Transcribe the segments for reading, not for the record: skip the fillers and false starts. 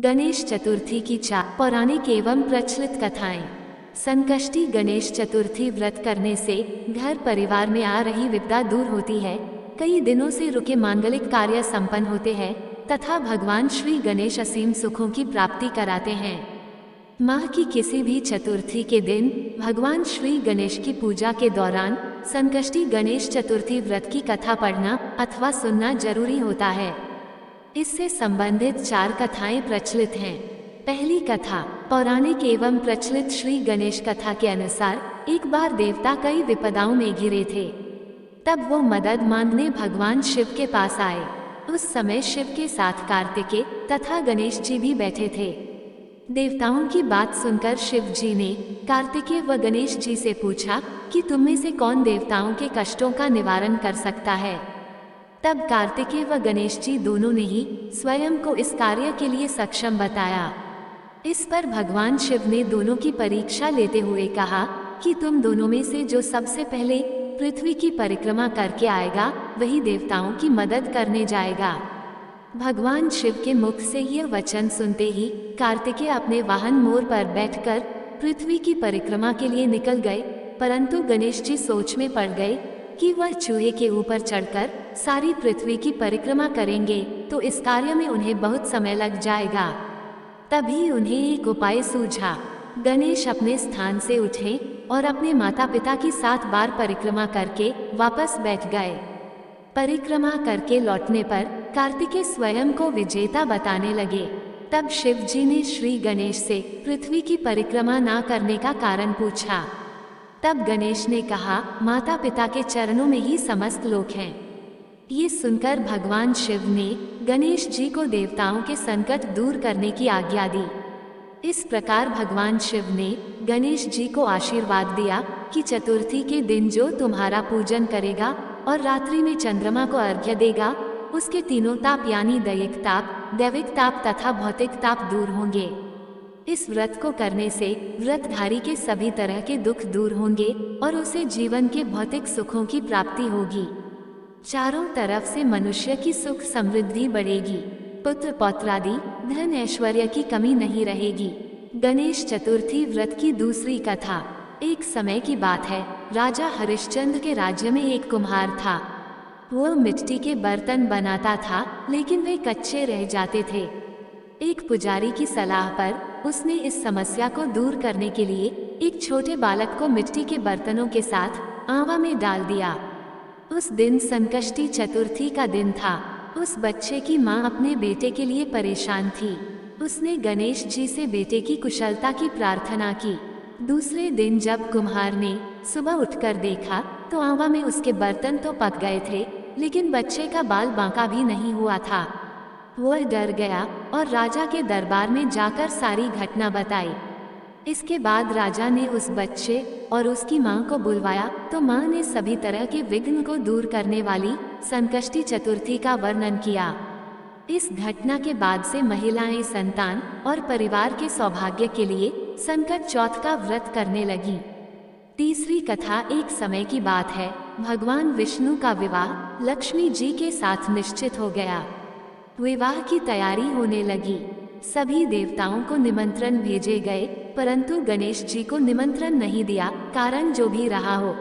गणेश चतुर्थी की पौराणिक एवं प्रचलित कथाएं। संकष्टी गणेश चतुर्थी व्रत करने से घर परिवार में आ रही विपदा दूर होती है, कई दिनों से रुके मांगलिक कार्य संपन्न होते हैं तथा भगवान श्री गणेश असीम सुखों की प्राप्ति कराते हैं। माह की किसी भी चतुर्थी के दिन भगवान श्री गणेश की पूजा के दौरान संकष्टी गणेश चतुर्थी व्रत की कथा पढ़ना अथवा सुनना जरूरी होता है। इससे संबंधित 4 कथाएं प्रचलित हैं। पहली कथा पौराणिक एवं प्रचलित श्री गणेश कथा के अनुसार एक बार देवता कई विपदाओं में घिरे थे। तब वो मदद मांगने भगवान शिव के पास आए। उस समय शिव के साथ कार्तिकेय तथा गणेश जी भी बैठे थे। देवताओं की बात सुनकर शिव जी ने कार्तिकेय व गणेश जी से पूछा कि तुम में से कौन देवताओं के कष्टों का निवारण कर सकता है। तब कार्तिकेय व गणेश जी दोनों ने ही स्वयं को इस कार्य के लिए सक्षम बताया। इस पर भगवान शिव ने दोनों की परीक्षा लेते हुए कहा कि तुम दोनों में से जो सबसे पहले पृथ्वी की परिक्रमा करके आएगा वही देवताओं की मदद करने जाएगा। भगवान शिव के मुख से यह वचन सुनते ही कार्तिकेय अपने वाहन मोर पर बैठकर पृथ्वी की परिक्रमा के लिए निकल गए, परंतु गणेश जी सोच में पड़ गए कि वह चूहे के ऊपर चढ़कर सारी पृथ्वी की परिक्रमा करेंगे तो इस कार्य में उन्हें बहुत समय लग जाएगा। तभी उन्हें एक उपाय सूझा। गणेश अपने स्थान से उठे और अपने माता पिता की 7 बार परिक्रमा करके वापस बैठ गए। परिक्रमा करके लौटने पर कार्तिकेय स्वयं को विजेता बताने लगे। तब शिव जी ने श्री गणेश से पृथ्वी की परिक्रमा ना करने का कारण पूछा। तब गणेश ने कहा, माता पिता के चरणों में ही समस्त लोक हैं। ये सुनकर भगवान शिव ने गणेश जी को देवताओं के संकट दूर करने की आज्ञा दी। इस प्रकार भगवान शिव ने गणेश जी को आशीर्वाद दिया कि चतुर्थी के दिन जो तुम्हारा पूजन करेगा और रात्रि में चंद्रमा को अर्घ्य देगा, उसके तीनों ताप यानी दैहिक ताप, दैविक ताप तथा भौतिक ताप दूर होंगे। इस व्रत को करने से व्रतधारी के सभी तरह के दुख दूर होंगे और उसे जीवन के भौतिक सुखों की प्राप्ति होगी। चारों तरफ से मनुष्य की सुख समृद्धि बढ़ेगी, पुत्र पौत्रादि धन ऐश्वर्य की कमी नहीं रहेगी। गणेश चतुर्थी व्रत की दूसरी कथा। एक समय की बात है, राजा हरिश्चंद्र के राज्य में एक कुम्हार था। वह मिट्टी के बर्तन बनाता था, लेकिन वे कच्चे रह जाते थे। एक पुजारी की सलाह पर उसने इस समस्या को दूर करने के लिए एक छोटे बालक को मिट्टी के बर्तनों के साथ आवा में डाल दिया। उस दिन संकष्टी चतुर्थी का दिन था। उस बच्चे की माँ अपने बेटे के लिए परेशान थी। उसने गणेश जी से बेटे की कुशलता की प्रार्थना की। दूसरे दिन जब कुम्हार ने सुबह उठकर देखा तो आवा में उसके बर्तन तो पक गए थे, लेकिन बच्चे का बाल बांका भी नहीं हुआ था। वह डर गया और राजा के दरबार में जाकर सारी घटना बताई। इसके बाद राजा ने उस बच्चे और उसकी माँ को बुलवाया तो माँ ने सभी तरह के विघ्न को दूर करने वाली संकष्टी चतुर्थी का वर्णन किया। इस घटना के बाद से महिलाएं संतान और परिवार के सौभाग्य के लिए संकट चौथ का व्रत करने लगी। तीसरी कथा। एक समय की बात है, भगवान विष्णु का विवाह लक्ष्मी जी के साथ निश्चित हो गया। विवाह की तैयारी होने लगी। सभी देवताओं को निमंत्रण भेजे गए, परंतु गणेश जी को निमंत्रण नहीं दिया, कारण जो भी रहा हो।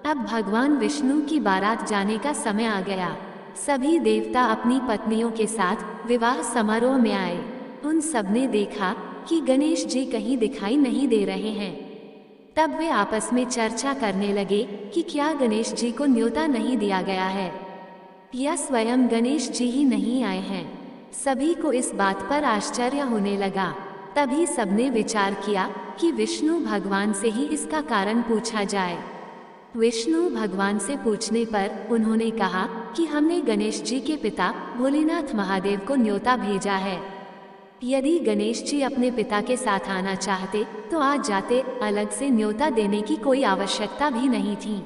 अब भगवान विष्णु की बारात जाने का समय आ गया। सभी देवता अपनी पत्नियों के साथ विवाह समारोह में आए। उन सबने देखा कि गणेश जी कहीं दिखाई नहीं दे रहे हैं। तब वे आपस में चर्चा करने लगे कि क्या गणेश जी को न्योता नहीं दिया गया है या स्वयं गणेश जी ही नहीं आए हैं। सभी को इस बात पर आश्चर्य होने लगा। तभी सबने विचार किया कि विष्णु भगवान से ही इसका कारण पूछा जाए। विष्णु भगवान से पूछने पर उन्होंने कहा कि हमने गणेश जी के पिता भोलेनाथ महादेव को न्योता भेजा है। यदि गणेश जी अपने पिता के साथ आना चाहते तो आज जाते, अलग से न्योता देने की कोई आवश्यकता भी नहीं थी।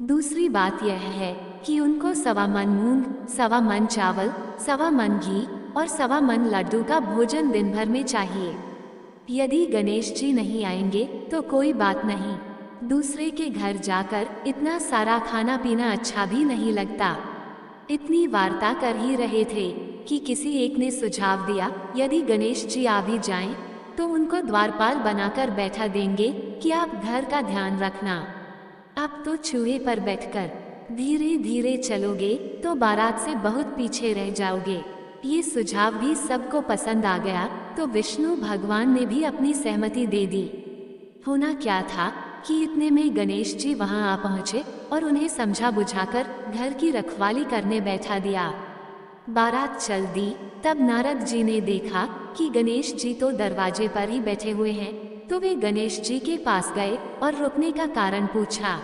दूसरी बात यह है कि उनको 1.25 मन मूंग, 1.25 मन चावल, 1.25 मन घी और 1.25 मन लड्डू का भोजन दिन भर में चाहिए। यदि गणेश जी नहीं आएंगे तो कोई बात नहीं, दूसरे के घर जाकर इतना सारा खाना पीना अच्छा भी नहीं लगता। इतनी वार्ता कर ही रहे थे कि किसी एक ने सुझाव दिया, यदि गणेश जी आ भी जाएं, तो उनको द्वारपाल बनाकर बैठा देंगे कि आप घर का ध्यान रखना। आप तो चूहे पर बैठकर धीरे धीरे चलोगे तो बारात से बहुत पीछे रह जाओगे। ये सुझाव भी सबको पसंद आ गया, तो विष्णु भगवान ने भी अपनी सहमति दे दी। होना क्या था कि इतने में गणेश जी वहां आ पहुंचे और उन्हें समझा बुझाकर घर की रखवाली करने बैठा दिया। बारात चल दी, तब नारद जी ने देखा कि गणेश जी तो दरवाजे पर ही बैठे हुए हैं, तो वे गणेश जी के पास गए और रुकने का कारण पूछा।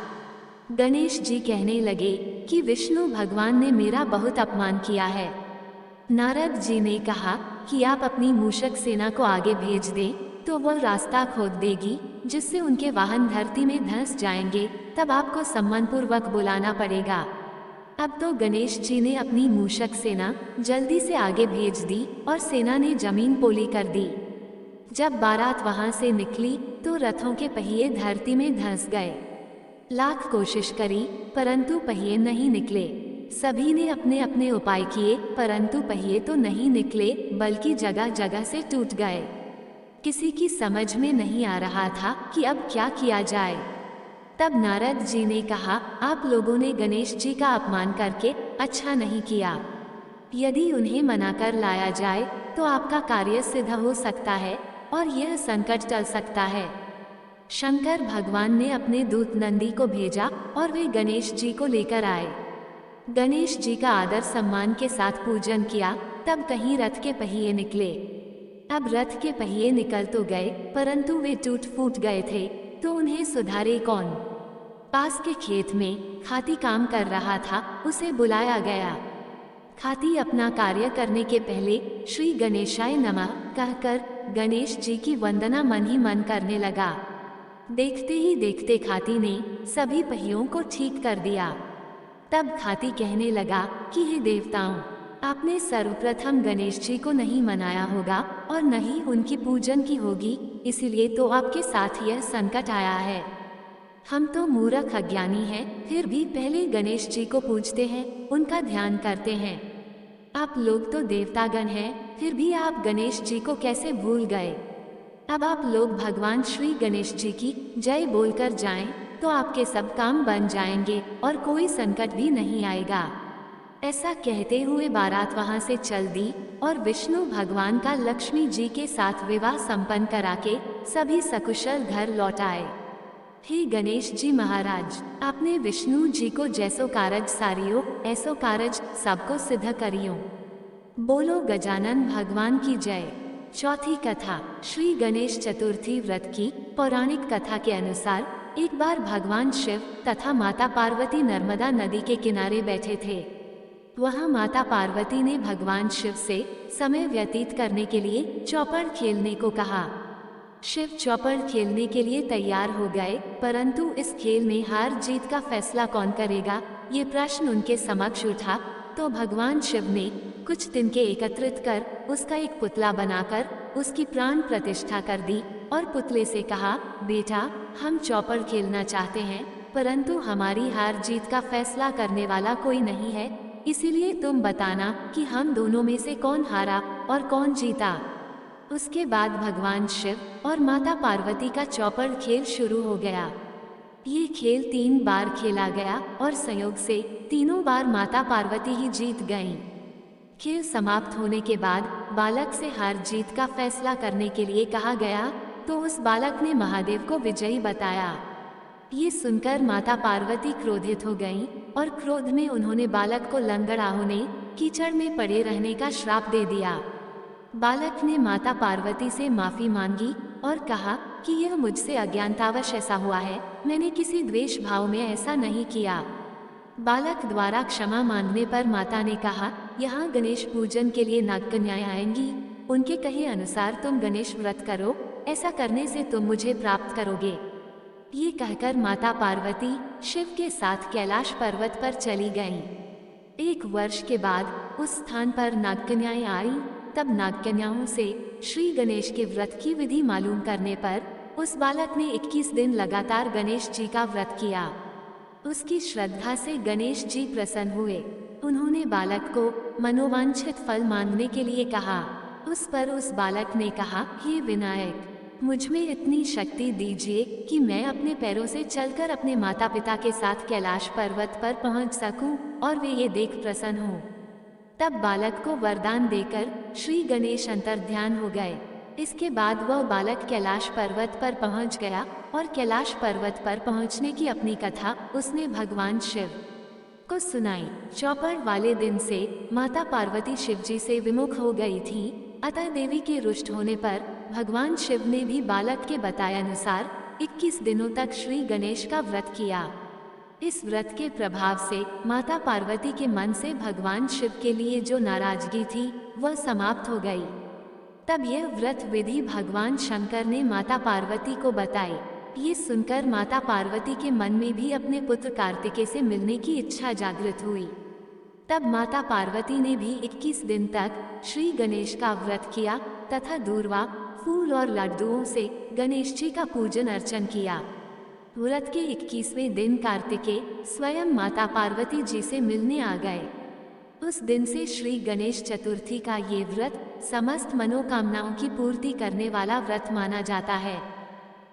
गणेश जी कहने लगे कि विष्णु भगवान ने मेरा बहुत अपमान किया है। नारद जी ने कहा कि आप अपनी मूषक सेना को आगे भेज दें, तो वह रास्ता खोद देगी, जिससे उनके वाहन धरती में धंस जाएंगे। तब आपको सम्मानपूर्वक बुलाना पड़ेगा। अब तो गणेश जी ने अपनी मूषक सेना जल्दी से आगे भेज दी और सेना ने जमीन पोली कर दी। जब बारात वहां से निकली तो रथों के पहिए धरती में धंस गए। लाख कोशिश करी, परंतु पहिए नहीं निकले। सभी ने अपने अपने उपाय किए, परंतु पहिए तो नहीं निकले, बल्कि जगह जगह से टूट गए। किसी की समझ में नहीं आ रहा था कि अब क्या किया जाए। तब नारद जी ने कहा, आप लोगों ने गणेश जी का अपमान करके अच्छा नहीं किया। यदि उन्हें मनाकर लाया जाए तो आपका कार्य सिद्ध हो सकता है और यह संकट टल सकता है। शंकर भगवान ने अपने दूत नंदी को भेजा और वे गणेश जी को लेकर आए। गणेश जी का आदर सम्मान के साथ पूजन किया, तब कहीं रथ के पहिए निकले। अब रथ के पहिए निकल तो गए, परंतु वे टूट फूट गए थे, तो उन्हें सुधारे कौन। पास के खेत में खाती काम कर रहा था, उसे बुलाया गया। खाती अपना कार्य करने के पहले श्री गणेशाय नमः कहकर गणेश जी की वंदना मन ही मन करने लगा। देखते ही देखते खाती ने सभी पहियों को ठीक कर दिया। तब खाती कहने लगा कि हे देवताओं, आपने सर्वप्रथम गणेश जी को नहीं मनाया होगा और न ही उनकी पूजन की होगी, इसीलिए तो आपके साथ यह संकट आया है। हम तो मूर्ख अज्ञानी हैं, फिर भी पहले गणेश जी को पूजते हैं, उनका ध्यान करते हैं। आप लोग तो देवतागण हैं, फिर भी आप गणेश जी को कैसे भूल गए। अब आप लोग भगवान श्री गणेश जी की जय बोलकर जाएं, तो आपके सब काम बन जाएंगे और कोई संकट भी नहीं आएगा। ऐसा कहते हुए बारात वहां से चल दी और विष्णु भगवान का लक्ष्मी जी के साथ विवाह संपन्न करा के सभी सकुशल घर लौट आए। हे गणेश जी महाराज, आपने विष्णु जी को जैसो कारज सारियो, ऐसो कारज सबको सिद्ध करियो। बोलो गजानन भगवान की जय। चौथी कथा, श्री गणेश चतुर्थी व्रत की पौराणिक कथा के अनुसार एक बार भगवान शिव तथा माता पार्वती नर्मदा नदी के किनारे बैठे थे। वहां माता पार्वती ने भगवान शिव से समय व्यतीत करने के लिए चौपड़ खेलने को कहा। शिव चौपड़ खेलने के लिए तैयार हो गए, परंतु इस खेल में हार जीत का फैसला कौन करेगा, ये प्रश्न उनके समक्ष उठा। तो भगवान शिव ने कुछ तिनके एकत्रित कर उसका एक पुतला बनाकर उसकी प्राण प्रतिष्ठा कर दी और पुतले से कहा, बेटा, हम चौपड़ खेलना चाहते हैं, परंतु हमारी हार जीत का फैसला करने वाला कोई नहीं है, इसीलिए तुम बताना कि हम दोनों में से कौन हारा और कौन जीता। उसके बाद भगवान शिव और माता पार्वती का चौपड़ खेल शुरू हो गया। ये खेल 3 बार खेला गया और संयोग से तीनों बार माता पार्वती ही जीत गईं। खेल समाप्त होने के बाद बालक से हार जीत का फैसला करने के लिए कहा गया, तो उस बालक ने महादेव को विजयी बताया। ये सुनकर माता पार्वती क्रोधित हो गईं और क्रोध में उन्होंने बालक को लंगड़ा होने, कीचड़ में पड़े रहने का श्राप दे दिया। बालक ने माता पार्वती से माफी मांगी और कहा कि यह मुझसे अज्ञानतावश ऐसा हुआ है, मैंने किसी द्वेष भाव में ऐसा नहीं किया। बालक द्वारा क्षमा मांगने पर माता ने कहा, यहाँ गणेश पूजन के लिए नागकन्याएं आएंगी, उनके कहे अनुसार तुम गणेश व्रत करो, ऐसा करने से तुम मुझे प्राप्त करोगे। ये कहकर माता पार्वती शिव के साथ कैलाश पर्वत पर चली गईं। 1 वर्ष के बाद उस स्थान पर नागकन्याएं आईं। तब नागकन्याओं से श्री गणेश के व्रत की विधि मालूम करने पर उस बालक ने 21 दिन लगातार गणेश जी का व्रत किया। उसकी श्रद्धा से गणेश जी प्रसन्न हुए। उन्होंने बालक को मनोवांछित फल मांगने के लिए कहा। उस पर उस बालक ने कहा, हे विनायक, मुझ में इतनी शक्ति दीजिए कि मैं अपने पैरों से चलकर अपने माता पिता के साथ कैलाश पर्वत पर पहुंच सकूं और वे ये देख प्रसन्न हों। तब बालक को वरदान देकर श्री गणेश अंतर्ध्यान हो गए। इसके बाद वह बालक कैलाश पर्वत पर पहुंच गया और कैलाश पर्वत पर पहुंचने की अपनी कथा उसने भगवान शिव को सुनाई। चौपड़ वाले दिन से माता पार्वती शिव जी से विमुख हो गई थी, अतः देवी के रुष्ट होने पर भगवान शिव ने भी बालक के बताए अनुसार 21 दिनों तक श्री गणेश का व्रत किया। इस व्रत के प्रभाव से माता पार्वती के मन से भगवान शिव के लिए जो नाराजगी थी वह समाप्त हो गई। तब यह व्रत विधि भगवान शंकर ने माता पार्वती को बताई। ये सुनकर माता पार्वती के मन में भी अपने पुत्र कार्तिकेय से मिलने की इच्छा जागृत हुई। तब माता पार्वती ने भी 21 दिन तक श्री गणेश का व्रत किया तथा दूर्वा, फूल और लड्डुओं से गणेश जी का पूजन अर्चन किया। व्रत के 21वें दिन कार्तिकेय स्वयं माता पार्वती जी से मिलने आ गए। उस दिन से श्री गणेश चतुर्थी का ये व्रत समस्त मनोकामनाओं की पूर्ति करने वाला व्रत माना जाता है।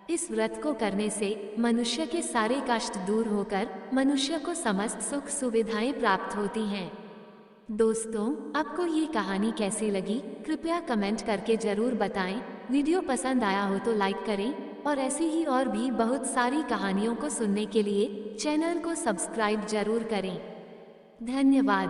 इस व्रत को करने से मनुष्य के सारे कष्ट दूर होकर मनुष्य को समस्त सुख सुविधाएं प्राप्त होती हैं। दोस्तों, आपको ये कहानी कैसी लगी कृपया कमेंट करके जरूर बताएं। वीडियो पसंद आया हो तो लाइक करें और ऐसी ही और भी बहुत सारी कहानियों को सुनने के लिए चैनल को सब्सक्राइब जरूर करें। धन्यवाद।